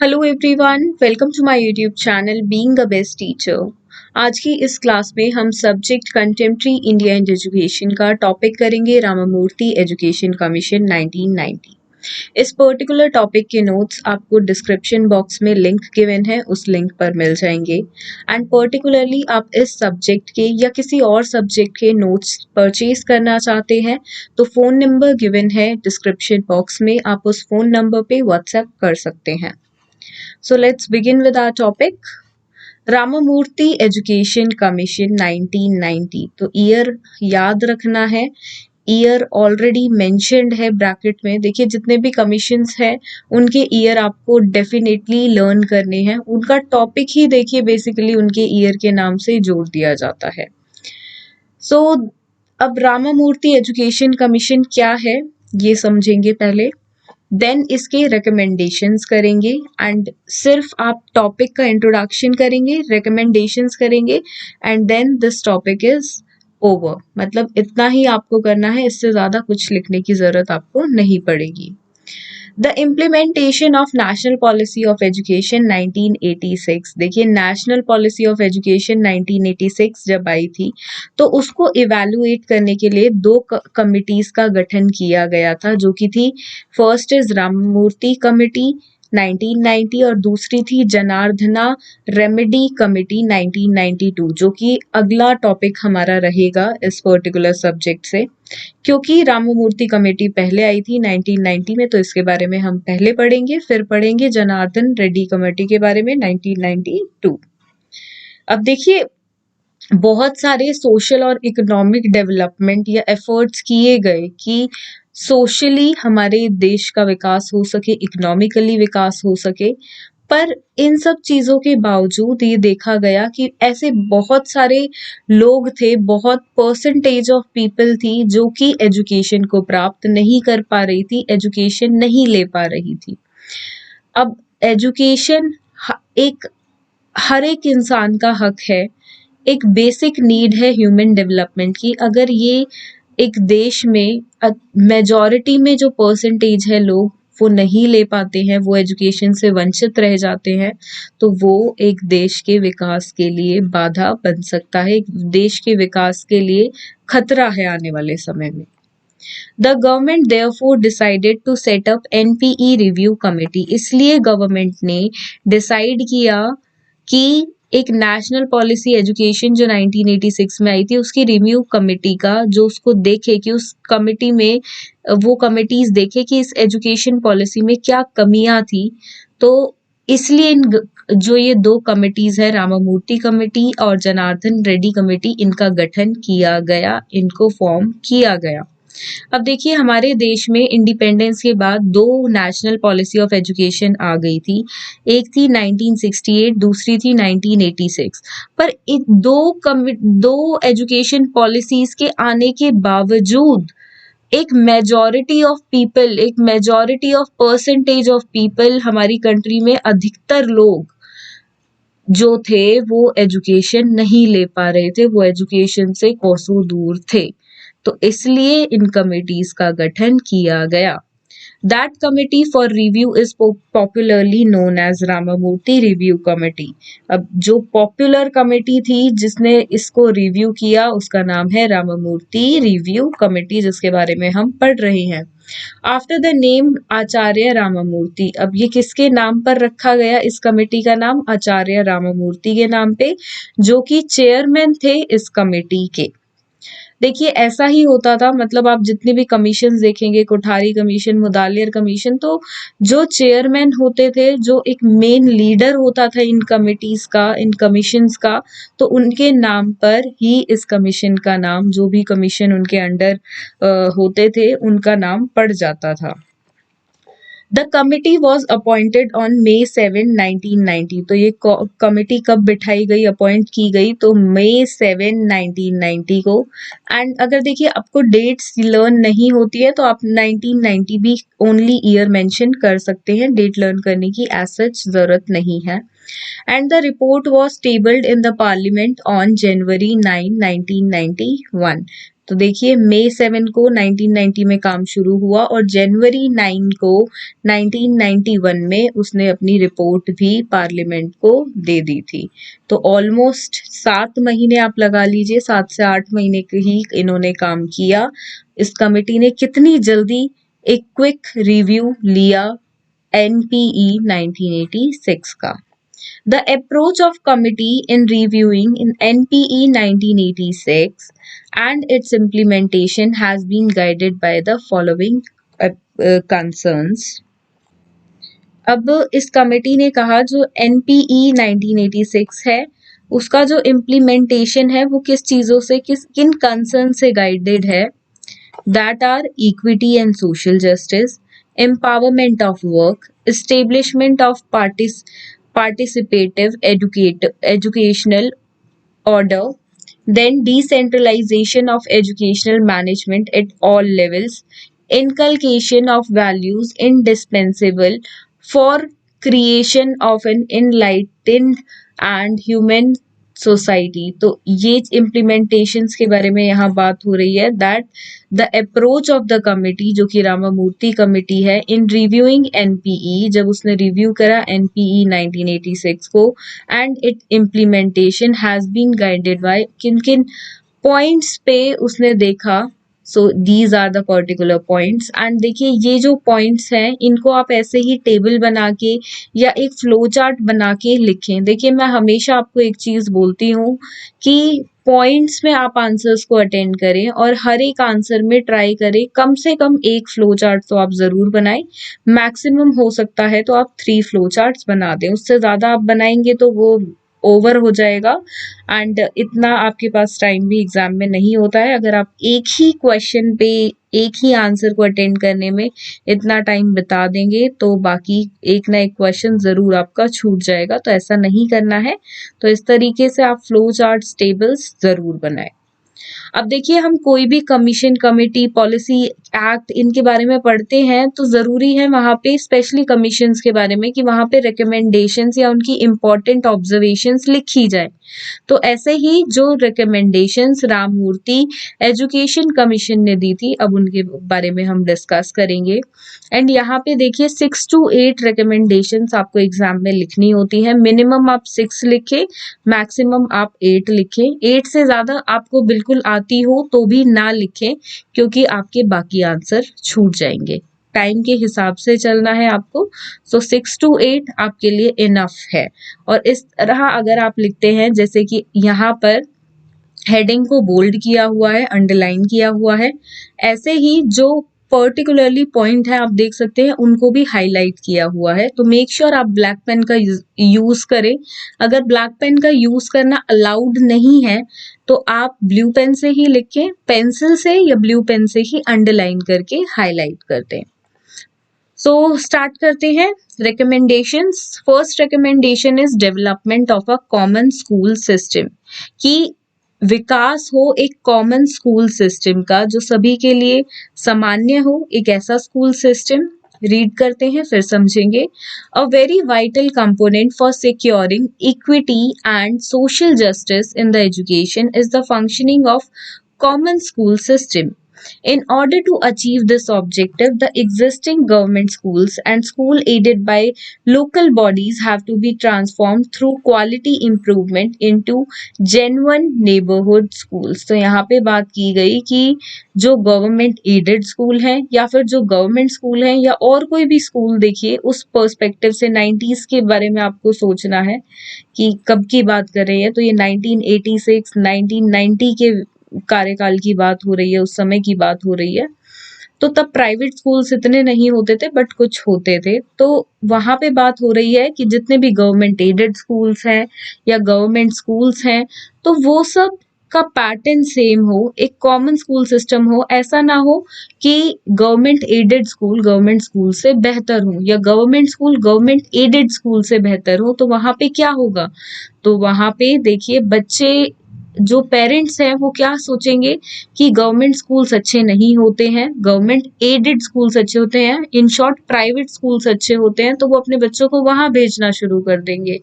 Hello everyone, welcome to my YouTube channel being a best teacher. आज की इस class में हम subject contemporary India and education का टॉपिक करेंगे रामामूर्ति एजुकेशन कमीशन 1990। इस पर्टिकुलर टॉपिक के नोट्स आपको डिस्क्रिप्शन बॉक्स में लिंक गिवन है, उस लिंक पर मिल जाएंगे। एंड पर्टिकुलरली आप इस सब्जेक्ट के या किसी और सब्जेक्ट के नोट्स परचेज करना चाहते हैं तो फ़ोन नंबर गिवन है डिस्क्रिप्शन बॉक्स में, आप उस फ़ोन नंबर पे व्हाट्सएप कर सकते हैं। So let's begin with our topic. Ramamurthy education commission 1990। तो ईयर याद रखना है, ईयर ऑलरेडी मेंशन्ड है ब्रैकेट में। देखिए जितने भी कमीशंस हैं उनके ईयर आपको डेफिनेटली लर्न करने हैं। उनका टॉपिक ही देखिए बेसिकली उनके ईयर के नाम से जोड़ दिया जाता है। सो अब रामामूर्ति एजुकेशन कमीशन क्या है ये समझेंगे पहले, देन इसके रिकमेंडेशंस करेंगे एंड सिर्फ आप टॉपिक का इंट्रोडक्शन करेंगे, रिकमेंडेशंस करेंगे and then this topic is over. मतलब इतना ही आपको करना है, इससे ज़्यादा कुछ लिखने की ज़रूरत आपको नहीं पड़ेगी। The implementation of national policy of education 1986। देखिए नेशनल पॉलिसी ऑफ एजुकेशन 1986 जब आई थी तो उसको इवेलुएट करने के लिए दो कमिटीज का गठन किया गया था, जो कि थी फर्स्ट इज राममूर्ति कमिटी 1990 और दूसरी थी जनार्दना रेमेडी कमिटी 1992, जो कि अगला टॉपिक हमारा रहेगा इस पर्टिकुलर सब्जेक्ट से। क्योंकि राममूर्ति कमेटी पहले आई थी 1990 में, तो इसके बारे में हम पहले पढ़ेंगे, फिर पढ़ेंगे जनार्दन रेड्डी कमेटी के बारे में 1992। अब देखिए बहुत सारे सोशल और इकोनॉमिक डेवलपमेंट या एफर्ट्स किए गए कि सोशली हमारे देश का विकास हो सके, इकोनॉमिकली विकास हो सके। पर इन सब चीज़ों के बावजूद ये देखा गया कि ऐसे बहुत सारे लोग थे, बहुत परसेंटेज ऑफ पीपल थी जो कि एजुकेशन को प्राप्त नहीं कर पा रही थी, एजुकेशन नहीं ले पा रही थी। अब एजुकेशन एक हर एक इंसान का हक है, एक बेसिक नीड है ह्यूमन डेवलपमेंट की। अगर ये एक देश में मेजॉरिटी में जो परसेंटेज है लोग वो नहीं ले पाते हैं, वो एजुकेशन से वंचित रह जाते हैं, तो वो एक देश के विकास के लिए बाधा बन सकता है, एक देश के विकास के लिए खतरा है आने वाले समय में। The government therefore decided to set up NPE review committee. इसलिए गवर्नमेंट ने डिसाइड किया कि एक नेशनल पॉलिसी एजुकेशन जो 1986 में आई थी उसकी रिव्यू कमेटी का, जो उसको देखे कि उस कमेटी में वो कमिटीज देखे कि इस एजुकेशन पॉलिसी में क्या कमियां थी। तो इसलिए जो ये दो कमिटीज है, रामामूर्ति कमेटी और जनार्दन रेड्डी कमेटी, इनका गठन किया गया, इनको फॉर्म किया गया। अब देखिए हमारे देश में इंडिपेंडेंस के बाद दो नेशनल पॉलिसी ऑफ एजुकेशन आ गई थी, एक थी 1968, दूसरी थी 1986। पर इन दो एजुकेशन पॉलिसीज के आने के बावजूद एक मेजॉरिटी ऑफ पीपल, एक majority of percentage of people, हमारी कंट्री में अधिकतर लोग जो थे वो एजुकेशन नहीं ले पा रहे थे, वो एजुकेशन से कोसों दूर थे। तो इसलिए इन कमिटीज का गठन किया गया। That committee for review is popularly known as Ramamurti review committee. अब जो पॉपुलर कमेटी थी जिसने इसको रिव्यू किया उसका नाम है रामामूर्ति रिव्यू कमेटी, जिसके बारे में हम पढ़ रहे हैं। आफ्टर द नेम आचार्य रामामूर्ति। अब ये किसके नाम पर रखा गया? इस कमेटी का नाम आचार्य रामामूर्ति के नाम पे, जो कि चेयरमैन थे इस कमेटी के। देखिए ऐसा ही होता था, मतलब आप जितने भी कमीशन देखेंगे, कोठारी कमीशन, मुदालियर कमीशन, तो जो चेयरमैन होते थे, जो एक मेन लीडर होता था इन कमिटीज का, इन कमीशंस का, तो उनके नाम पर ही इस कमीशन का नाम, जो भी कमीशन उनके अंडर होते थे उनका नाम पड़ जाता था। The committee was appointed on May 7, 1990। तो ये कमिटी कब बिठाई गई, अपॉइंट की गई? तो May 7, 1990 को। एंड अगर देखिए आपको डेट्स लर्न नहीं होती है तो आप 1990 भी ओनली ईयर मेंशन कर सकते हैं, डेट लर्न करने की एज सच जरूरत नहीं है। And the report was tabled in the parliament on January 9, 1991। तो देखिए मई 7 को 1990 में काम शुरू हुआ और जनवरी 9 को 1991 में उसने अपनी रिपोर्ट भी पार्लियामेंट को दे दी थी। तो ऑलमोस्ट 7 महीने आप लगा लीजिए, 7 से 8 महीने के ही इन्होंने काम किया। इस कमेटी ने कितनी जल्दी एक क्विक रिव्यू लिया NPE 1986 का। The approach of committee in reviewing in NPE 1986 and its implementation has been guided by the following concerns. अब इस कमेटी ने कहा जो NPE 1986 है उसका जो इम्प्लीमेंटेशन है वो किस चीजों से किन कंसर्न से गाइडेड है, that are equity and social justice, empowerment of work, establishment of participative educational order, then decentralization of educational management at all levels, inculcation of values indispensable for creation of an enlightened and human society. तो ये implementations के बारे में यहाँ बात हो रही है, that the approach of the committee जो कि रामामूर्ति कमिटी है इन रिव्यूइंग NPE, जब उसने रिव्यू करा NPE 1986 को and it implementation has been guided by किन किन पॉइंट्स पे उसने देखा। So these are the particular points and देखिए ये जो पॉइंट्स हैं इनको आप ऐसे ही टेबल बना के या एक फ्लो चार्ट बना के लिखें। देखिए मैं हमेशा आपको एक चीज बोलती हूँ कि पॉइंट्स में आप आंसर्स को अटेंड करें और हर एक आंसर में ट्राई करें कम से कम एक फ्लो चार्ट तो आप जरूर बनाएं। मैक्सिमम हो सकता है तो आप 3 फ्लो चार्ट्स बना दें, उससे ज्यादा आप बनाएंगे तो वो ओवर हो जाएगा एंड इतना आपके पास टाइम भी एग्जाम में नहीं होता है। अगर आप एक ही क्वेश्चन पे एक ही आंसर को अटेंड करने में इतना टाइम बिता देंगे तो बाकी एक ना एक क्वेश्चन जरूर आपका छूट जाएगा, तो ऐसा नहीं करना है। तो इस तरीके से आप फ्लो चार्ट्स टेबल्स जरूर बनाएं। अब देखिए हम कोई भी कमीशन, कमेटी, पॉलिसी, एक्ट इनके बारे में पढ़ते हैं तो जरूरी है वहां पे स्पेशली कमीशंस के बारे में कि वहां पे रिकमेंडेशंस या उनकी इंपॉर्टेंट ऑब्जर्वेशंस लिखी जाए। तो ऐसे ही जो रिकमेंडेशंस राममूर्ति एजुकेशन कमीशन ने दी थी अब उनके बारे में हम डिस्कस करेंगे। एंड यहाँ पे देखिए 6 to 8 रिकमेंडेशंस आपको एग्जाम में लिखनी होती है। मिनिमम आप 6 लिखें, मैक्सिमम आप 8 लिखें। 8 से ज्यादा आपको बिल्कुल आती हो तो भी ना लिखें क्योंकि आपके बाकी आंसर छूट जाएंगे। टाइम के हिसाब से चलना है आपको। सो 6 to 8 आपके लिए इनफ है। और इस तरह अगर आप लिखते हैं जैसे कि यहाँ पर हेडिंग को बोल्ड किया हुआ है, अंडरलाइन किया हुआ है, ऐसे ही जो पर्टिकुलरली पॉइंट है आप देख सकते हैं उनको भी हाईलाइट किया हुआ है। तो मेक श्योर आप ब्लैक पेन का यूज करें। अगर ब्लैक पेन का यूज करना अलाउड नहीं है तो आप ब्लू पेन से ही लिखें, पेंसिल से या ब्लू पेन से ही अंडरलाइन करके हाईलाइट कर दें। सो स्टार्ट करते हैं recommendations. First recommendation is development of a common school system, कि विकास हो एक कॉमन स्कूल सिस्टम का जो सभी के लिए सामान्य हो, एक ऐसा स्कूल सिस्टम। रीड करते हैं फिर समझेंगे। A very vital component for securing equity and social justice in the education is the functioning of common school system. In order to achieve this objective, the existing government schools and school aided by local bodies have to be transformed through quality improvement into genuine neighborhood schools. तो यहाँ पे बात की गई कि जो government aided school हैं या फिर जो गवर्नमेंट स्कूल हैं या और कोई भी स्कूल, देखिए उस पर्सपेक्टिव से 90s के बारे में आपको सोचना है कि कब की बात कर रहे हैं। तो ये 1986, 1990 के कार्यकाल की बात हो रही है, उस समय की बात हो रही है। तो तब प्राइवेट स्कूल्स इतने नहीं होते थे बट कुछ होते थे। तो वहां पे बात हो रही है कि जितने भी गवर्नमेंट एडेड स्कूल्स हैं या गवर्नमेंट स्कूल्स हैं तो वो सब का पैटर्न सेम हो, एक कॉमन स्कूल सिस्टम हो। ऐसा ना हो कि government aided school government school से बेहतर हो या government school government aided school से बेहतर हो। तो वहां पे क्या होगा, तो वहां पे देखिए बच्चे जो पेरेंट्स हैं वो क्या सोचेंगे कि गवर्नमेंट स्कूल्स अच्छे नहीं होते हैं, गवर्नमेंट एडेड स्कूल्स अच्छे होते हैं, इन शॉर्ट प्राइवेट स्कूल्स अच्छे होते हैं, तो वो अपने बच्चों को वहां भेजना शुरू कर देंगे।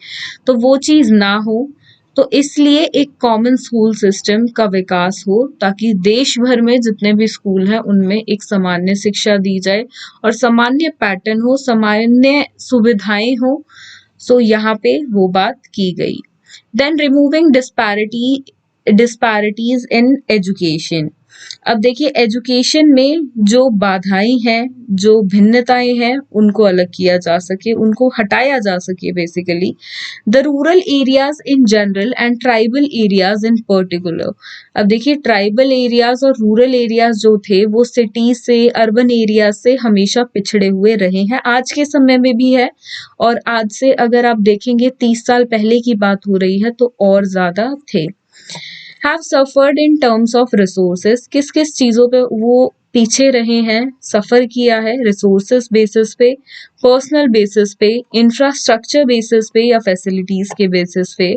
तो वो चीज ना हो, तो इसलिए एक कॉमन स्कूल सिस्टम का विकास हो ताकि देश भर में जितने भी स्कूल हैं उनमें एक सामान्य शिक्षा दी जाए और सामान्य पैटर्न हो, सामान्य सुविधाएं हो। सो यहाँ पे वो बात की गई। Then removing disparities in education. अब देखिए एजुकेशन में जो बाधाएं हैं, जो भिन्नताएं हैं, उनको अलग किया जा सके, उनको हटाया जा सके basically. The rural areas in general and tribal areas in particular. अब देखिए ट्राइबल एरियाज और रूरल एरियाज जो थे वो सिटीज से, अर्बन एरियाज से हमेशा पिछड़े हुए रहे हैं, आज के समय में भी है। और आज से अगर आप देखेंगे 30 साल पहले की बात हो रही है तो और ज्यादा थे। Have suffered in terms of resources. किस किस चीजों पे वो पीछे रहे हैं, सफर किया है? रिसोर्सेज बेसिस पे, पर्सनल बेसिस पे, इंफ्रास्ट्रक्चर बेसिस पे या फैसिलिटीज के बेसिस पे।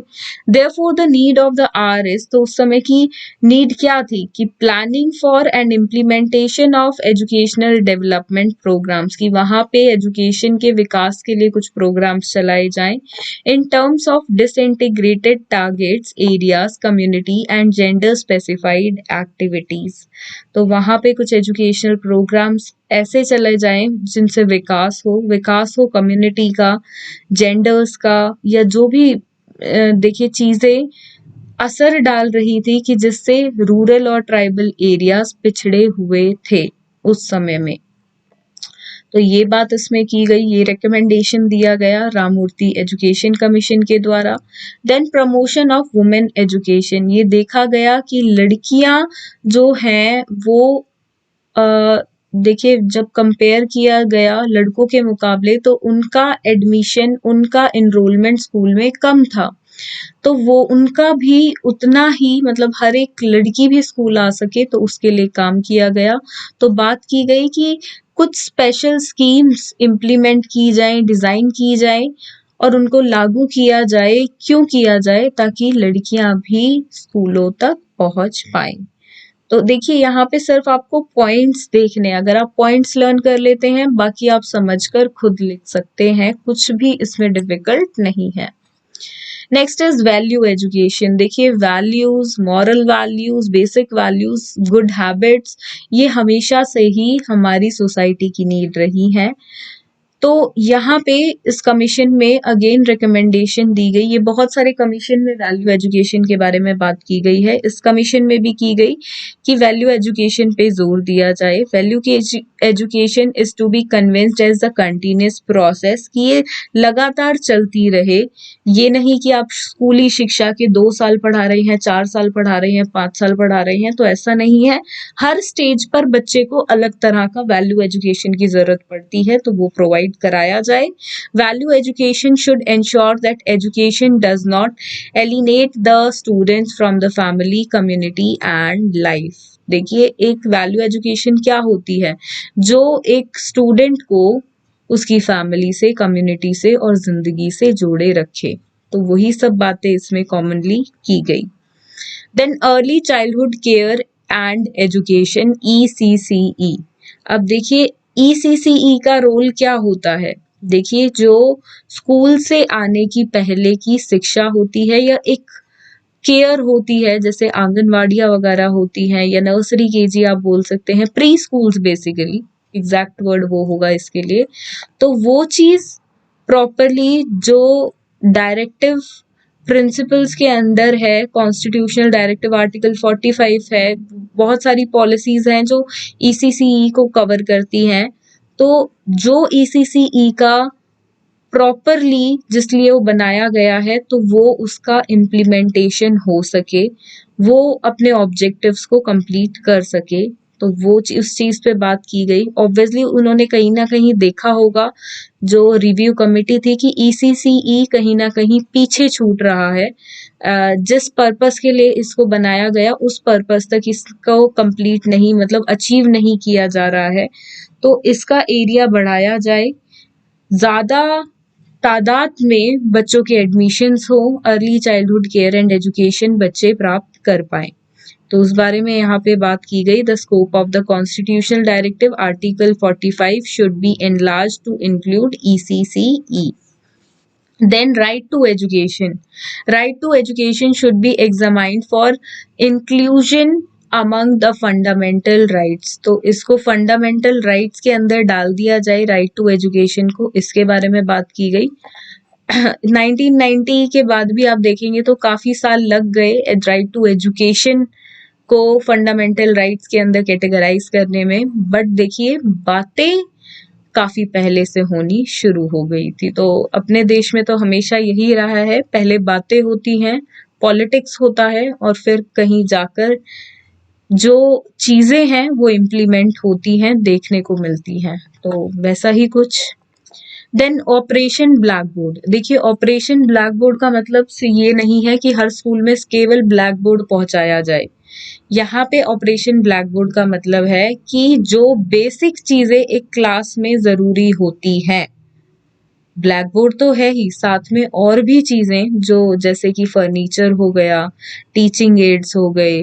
Therefore the need of the hour is, तो उस समय की नीड क्या थी कि planning for and implementation of educational development programmes, की वहां पे एजुकेशन के विकास के लिए कुछ प्रोग्राम्स चलाए जाएं in terms of disintegrated targets, areas, community and gender specified activities। तो वहां पे कुछ एजुकेशनल प्रोग्राम्स ऐसे चले जाएं जिनसे विकास हो कम्युनिटी का, जेंडर्स का, या जो भी देखिए चीजें असर डाल रही थी कि जिससे रूरल और ट्राइबल एरियाज पिछड़े हुए थे उस समय में। तो ये बात इसमें की गई, ये रिकमेंडेशन दिया गया राममूर्ति एजुकेशन कमीशन के द्वारा। Then promotion of women education. ये देखा गया कि लड़कियां जो हैं वो देखिए जब कंपेयर किया गया लड़कों के मुकाबले तो उनका एडमिशन, उनका एनरोलमेंट स्कूल में कम था। तो वो उनका भी उतना ही, मतलब हर एक लड़की भी स्कूल आ सके तो उसके लिए काम किया गया। तो बात की गई कि कुछ स्पेशल स्कीम्स इम्प्लीमेंट की जाएं, डिजाइन की जाए और उनको लागू किया जाए। क्यों किया जाए? ताकि लड़कियां भी स्कूलों तक पहुंच पाए। तो देखिए यहाँ पे सिर्फ आपको पॉइंट्स देखने, अगर आप पॉइंट्स लर्न कर लेते हैं बाकी आप समझकर खुद लिख सकते हैं, कुछ भी इसमें डिफिकल्ट नहीं है। Next is value education. देखिए values, moral values, basic values, good habits, ये हमेशा से ही हमारी सोसाइटी की नीड रही है। तो यहाँ पे इस कमीशन में अगेन रिकमेंडेशन दी गई। ये बहुत सारे कमीशन में वैल्यू एजुकेशन के बारे में बात की गई है, इस कमीशन में भी की गई कि वैल्यू एजुकेशन पे जोर दिया जाए। वैल्यू की education is to be convinced as the continuous process, कि ये लगातार चलती रहे। ये नहीं कि आप स्कूली शिक्षा के 2 साल पढ़ा रहे हैं, 4 साल पढ़ा रहे हैं, 5 साल पढ़ा रहे हैं, तो ऐसा नहीं है। हर स्टेज पर बच्चे को अलग तरह का वैल्यू एजुकेशन की जरूरत पड़ती है, तो वो प्रोवाइड कराया जाए। Value education should ensure that education does not एलिनेट the students from the family, community and life. देखिए एक वैल्यू एजुकेशन क्या होती है? जो एक स्टूडेंट को उसकी फैमिली से, कम्युनिटी से और जिंदगी से जोड़े रखे। तो वही सब बातें इसमें कॉमनली की गई। Then early childhood care and education, ECCE। अब देखिए ECCE का रोल क्या होता है? देखिए जो स्कूल से आने की पहले की शिक्षा होती है या एक केयर होती है, जैसे आंगनवाड़ियाँ वगैरह होती हैं या नर्सरी केजी आप बोल सकते हैं, pre schools basically exact word वो होगा इसके लिए। तो वो चीज प्रॉपरली जो डायरेक्टिव प्रिंसिपल्स के अंदर है, कॉन्स्टिट्यूशनल डायरेक्टिव आर्टिकल 45 है, बहुत सारी पॉलिसीज हैं जो ECCE को कवर करती हैं। तो जो ECCE का प्रॉपरली जिस लिए वो बनाया गया है तो वो उसका इम्प्लीमेंटेशन हो सके, वो अपने ऑब्जेक्टिव्स को कंप्लीट कर सके, तो वो उस चीज पे बात की गई। ऑब्वियसली उन्होंने कहीं ना कहीं देखा होगा जो रिव्यू कमेटी थी कि ECCE कहीं ना कहीं पीछे छूट रहा है। जिस पर्पस के लिए इसको बनाया गया उस पर्पस तक इसको कंप्लीट नहीं, मतलब अचीव नहीं किया जा रहा है। तो इसका एरिया बढ़ाया जाए, ज्यादा तादाद में बच्चों के एडमिशन्स हो, early childhood care and education बच्चे प्राप्त कर पाए। तो उस बारे में यहाँ पे बात की गई। The scope of the constitutional directive article 45 should be enlarge to include ECCE। Then right to education. Right to education should be examined for inclusion among the fundamental rights. तो इसको fundamental rights के अंदर डाल दिया जाए right to education को, इसके बारे में बात की गई। 1990 के बाद भी आप देखेंगे तो काफी साल लग गए राइट टू एजुकेशन को फंडामेंटल राइट्स के अंदर कैटेगराइज करने में, बट देखिए बातें काफी पहले से होनी शुरू हो गई थी। तो अपने देश में तो हमेशा यही रहा है, पहले बातें होती हैं, पॉलिटिक्स होता है और फिर कहीं जाकर जो चीजें हैं वो इम्प्लीमेंट होती हैं, देखने को मिलती हैं। तो वैसा ही कुछ। Then operation blackboard. देखिए ऑपरेशन ब्लैक बोर्ड का मतलब ये नहीं है कि हर स्कूल में केवल ब्लैक बोर्ड पहुंचाया जाए। यहाँ पे ऑपरेशन ब्लैक बोर्ड का मतलब है कि जो बेसिक चीजें एक क्लास में जरूरी होती हैं, ब्लैक बोर्ड तो है ही, साथ में और भी चीजें जो जैसे कि फर्नीचर हो गया, टीचिंग एड्स हो गए,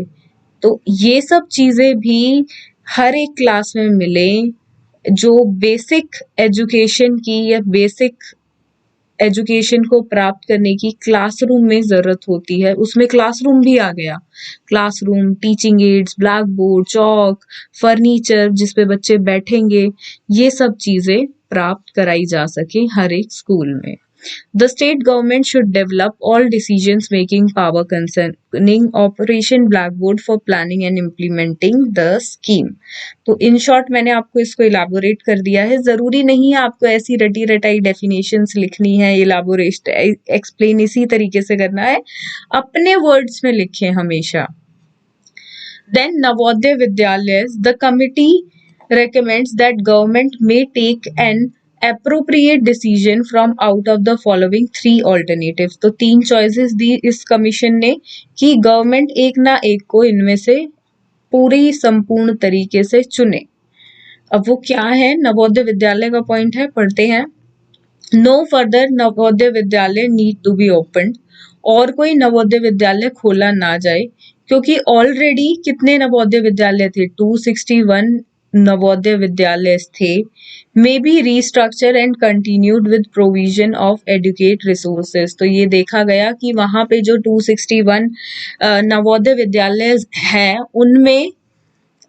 तो ये सब चीजें भी हर एक क्लास में मिले, जो बेसिक एजुकेशन की या बेसिक एजुकेशन को प्राप्त करने की क्लासरूम में जरूरत होती है, उसमें क्लासरूम भी आ गया। Classroom, teaching aids, black board, chalk, furniture जिसपे बच्चे बैठेंगे, ये सब चीजें प्राप्त कराई जा सके हर एक स्कूल में। The state government should develop all decisions making power concerning Operation Blackboard for planning and implementing the scheme. तो इन शॉर्ट मैंने आपको इसको इलाबोरेट कर दिया है। जरूरी नहीं है आपको ऐसी रटी रटाई डेफिनेशंस लिखनी है, इलाबोरेट एक्सप्लेन इसी तरीके से करना है, अपने वर्ड्स में लिखें हमेशा। Then Navodaya Vidyalayas, the committee recommends that government may take an appropriate decision from out of the following three alternatives. तो तीन choices दी इस कमीशन ने कि गवर्नमेंट एक ना एक को इनमें से पूरी संपूर्ण तरीके से चुने। अब वो क्या है, नवोदय विद्यालय का पॉइंट है, पढ़ते हैं। No further Navodaya Vidyalaya need to be open, और कोई नवोदय विद्यालय खोला ना जाए, क्योंकि ऑलरेडी कितने नवोदय विद्यालय थे, 261 नवोदय विद्यालय थे। May be restructure and continued with provision of educate resources. तो ये देखा गया कि वहां पे जो 261 नवोदय विद्यालय हैं उनमें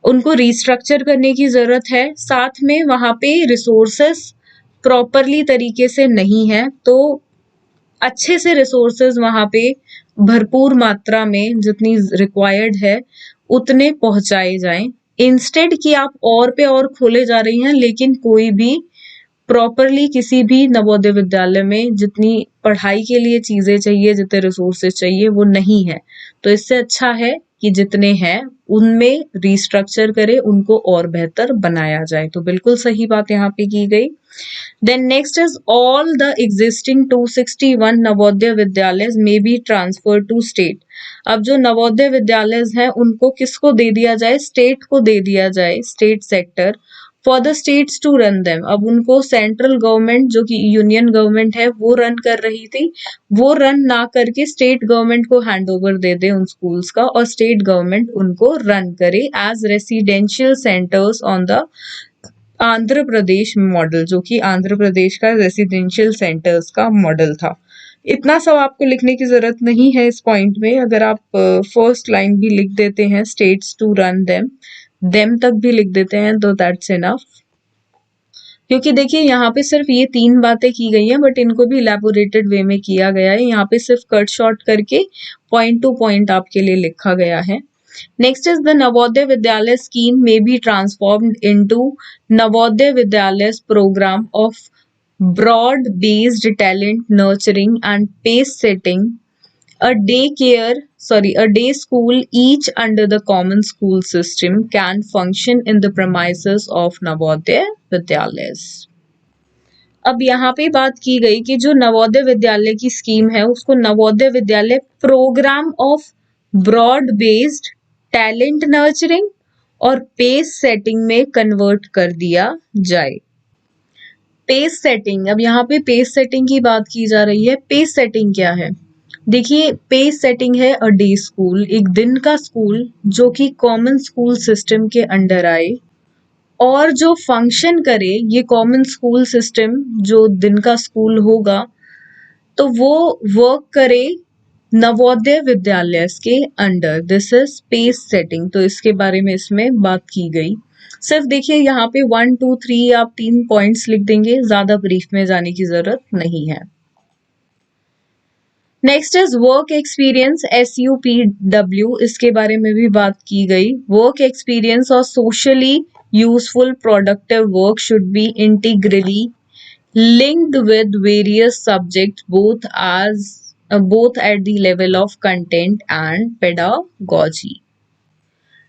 उनको रिस्ट्रक्चर करने की जरूरत है, साथ में वहां पे रिसोर्सेस प्रॉपरली तरीके से नहीं है, तो अच्छे से रिसोर्सेज वहां पे भरपूर मात्रा में जितनी रिक्वायर्ड है उतने पहुंचाए जाएं, इंस्टेड कि आप और पे और खोले जा रही हैं लेकिन कोई भी प्रॉपरली किसी भी नवोदय विद्यालय में जितनी पढ़ाई के लिए चीजें चाहिए, जितने रिसोर्सेज चाहिए वो नहीं है। तो इससे अच्छा है कि जितने हैं उनमें रिस्ट्रक्चर करे, उनको और बेहतर बनाया जाए। तो बिल्कुल सही बात यहाँ पे की गई। Then next is all the existing 261 Navodaya विद्यालय may be transferred to state. अब जो नवोदय विद्यालय हैं उनको किसको दे दिया जाए, स्टेट को दे दिया जाए, state sector, for the states to run them. अब उनको सेंट्रल गवर्नमेंट जो कि यूनियन गवर्नमेंट है वो रन कर रही थी, वो रन ना करके स्टेट गवर्नमेंट को हैंड ओवर दे दे उन स्कूल्स का, और स्टेट गवर्नमेंट उनको रन करे as residential centres on the Andhra Pradesh model, जो कि आंध्र प्रदेश का रेसिडेंशियल सेंटर्स का मॉडल था। इतना सब आपको लिखने की जरूरत नहीं है इस पॉइंट में, अगर आप फर्स्ट लाइन भी लिख देते हैं स्टेट्स टू रन देम तक भी लिख देते हैं तो दैट्स इनफ। क्योंकि देखिए यहाँ पे सिर्फ ये तीन बातें की गई हैं, बट इनको भी इलेबोरेटेड वे में किया गया है, यहाँ पे सिर्फ कट शॉर्ट करके पॉइंट टू पॉइंट आपके लिए लिखा गया है। Next is the Navodaya Vidyalaya scheme may be transformed into Navodaya Vidyalayas program of broad-based talent nurturing and pace setting, a day school each under the common school system can function in the premises of Navodaya Vidyalayas. अब यहाँ पे बात की गई कि जो नवोदय विद्यालय की scheme है उसको Navodaya Vidyalaya programme of broad based talent nurturing और पेस सेटिंग में कन्वर्ट कर दिया जाए। पेस सेटिंग, अब यहाँ पे पेस सेटिंग की बात की जा रही है। पेस सेटिंग क्या है, देखिए पेस सेटिंग है अ डे स्कूल, एक दिन का स्कूल जो कि कॉमन स्कूल सिस्टम के अंडर आए और जो फंक्शन करे, ये कॉमन स्कूल सिस्टम जो दिन का स्कूल होगा तो वो वर्क करे नवोदय विद्यालय के under. This is space setting, तो इसके बारे में इसमें बात की गई। सिर्फ देखिए यहाँ पे 1 2 3 आप 3 पॉइंट्स लिख देंगे, ज्यादा ब्रीफ में जाने की जरूरत नहीं है। Next is work experience, SUPW, इसके बारे में भी बात की गई। वर्क एक्सपीरियंस और socially useful productive work should be integrally linked with various subjects both at the level of content and pedagogy।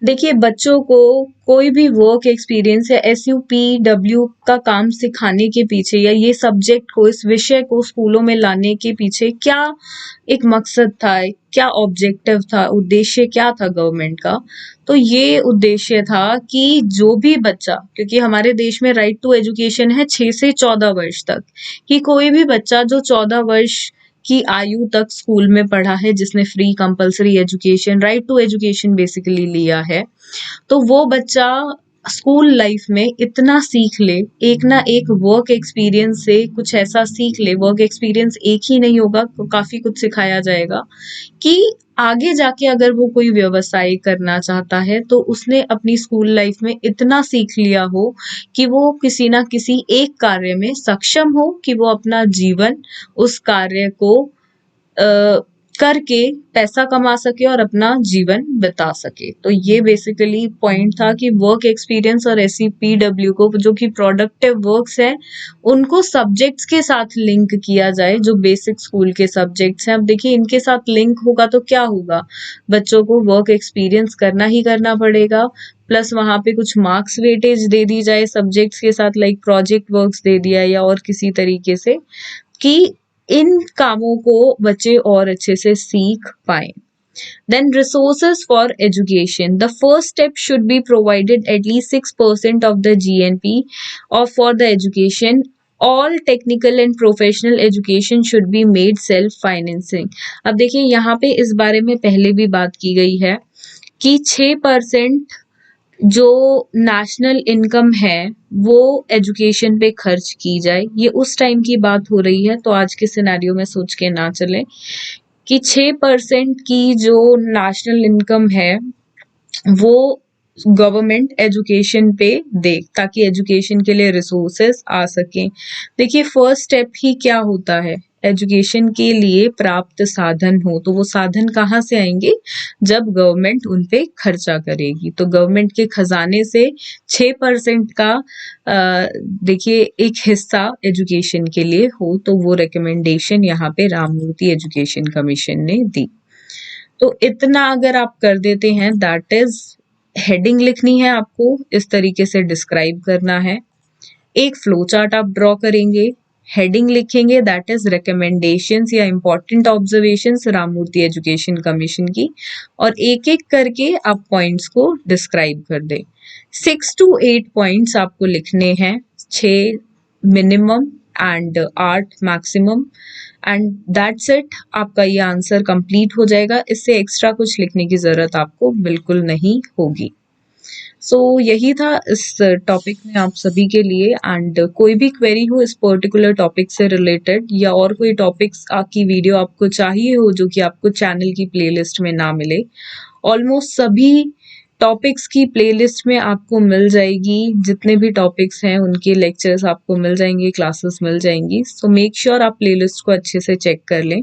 देखिए बच्चों को कोई भी वर्क एक्सपीरियंस या SUPW का काम सिखाने के पीछे या ये सब्जेक्ट को, इस विषय को स्कूलों में लाने के पीछे क्या एक मकसद था, क्या ऑब्जेक्टिव था, उद्देश्य क्या था गवर्नमेंट का। तो ये उद्देश्य था कि जो भी बच्चा, क्योंकि हमारे देश में राइट टू एजुकेशन है 6 से 14 वर्ष तक, कि कोई भी बच्चा जो 14 वर्ष की आयु तक स्कूल में पढ़ा है, जिसने free compulsory education, right to education basically लिया है, तो वो बच्चा स्कूल लाइफ में इतना सीख ले, एक ना एक वर्क एक्सपीरियंस से कुछ ऐसा सीख ले। वर्क एक्सपीरियंस एक ही नहीं होगा, काफी कुछ सिखाया जाएगा कि आगे जाके अगर वो कोई व्यवसाय करना चाहता है तो उसने अपनी स्कूल लाइफ में इतना सीख लिया हो कि वो किसी ना किसी एक कार्य में सक्षम हो, कि वो अपना जीवन उस कार्य को करके पैसा कमा सके और अपना जीवन बिता सके। तो ये बेसिकली पॉइंट था कि वर्क एक्सपीरियंस और SUPW को, जो कि प्रोडक्टिव वर्क्स है, उनको सब्जेक्ट्स के साथ लिंक किया जाए, जो बेसिक स्कूल के सब्जेक्ट्स हैं। अब देखिए इनके साथ लिंक होगा तो क्या होगा, बच्चों को वर्क एक्सपीरियंस करना ही करना पड़ेगा, प्लस वहां पे कुछ मार्क्स वेटेज दे दी जाए सब्जेक्ट्स के साथ, लाइक प्रोजेक्ट वर्क्स दे दिया या और किसी तरीके से, कि इन कामों को बच्चे और अच्छे से सीख पाए। Then resources for education. The first step should be provided at least 6% of the GNP or for the education. All technical and professional education should be made self-financing. अब देखिए यहाँ पे इस बारे में पहले भी बात की गई है कि 6% जो नेशनल इनकम है वो एजुकेशन पे खर्च की जाए। ये उस टाइम की बात हो रही है, तो आज के सिनेरियो में सोच के ना चले कि 6% की जो नेशनल इनकम है वो गवर्नमेंट एजुकेशन पे दे, ताकि एजुकेशन के लिए रिसोर्सेस आ सके। देखिए फर्स्ट स्टेप ही क्या होता है, एजुकेशन के लिए प्राप्त साधन हो, तो वो साधन कहाँ से आएंगे, जब गवर्नमेंट उन पे खर्चा करेगी। तो गवर्नमेंट के खजाने से 6% का देखिए एक हिस्सा एजुकेशन के लिए हो, तो वो रिकमेंडेशन यहाँ पे राममूर्ति एजुकेशन कमीशन ने दी। तो इतना अगर आप कर देते हैं, दैट इज हेडिंग लिखनी है आपको, इस तरीके से डिस्क्राइब करना है। एक फ्लो चार्ट आप ड्रॉ करेंगे, हेडिंग लिखेंगे दैट इज रिकमेंडेशंस या important observations Ramamurti education commission की, और एक एक करके आप पॉइंट्स को डिस्क्राइब कर दें। 6 to 8 पॉइंट्स आपको लिखने हैं, 6 minimum and 8 maximum, and that's it. आपका ये आंसर कंप्लीट हो जाएगा, इससे एक्स्ट्रा कुछ लिखने की जरूरत आपको बिल्कुल नहीं होगी। सो यही था इस टॉपिक में आप सभी के लिए, एंड कोई भी क्वेरी हो इस पर्टिकुलर टॉपिक से रिलेटेड, या और कोई टॉपिक्स की वीडियो आपको चाहिए हो जो कि आपको चैनल की प्लेलिस्ट में ना मिले, ऑलमोस्ट सभी टॉपिक्स की प्लेलिस्ट में आपको मिल जाएगी। जितने भी टॉपिक्स हैं उनके लेक्चर्स आपको मिल जाएंगे, क्लासेस मिल जाएंगी। सो मेक श्योर आप प्लेलिस्ट को अच्छे से चेक कर लें,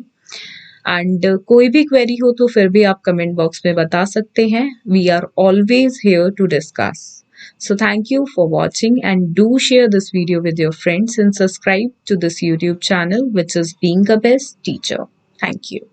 एंड कोई भी क्वेरी हो तो फिर भी आप कमेंट बॉक्स में बता सकते हैं। We are always here to discuss. So thank you for watching, and do share this video with your friends and subscribe to this YouTube channel, which is Being a Best Teacher. Thank you.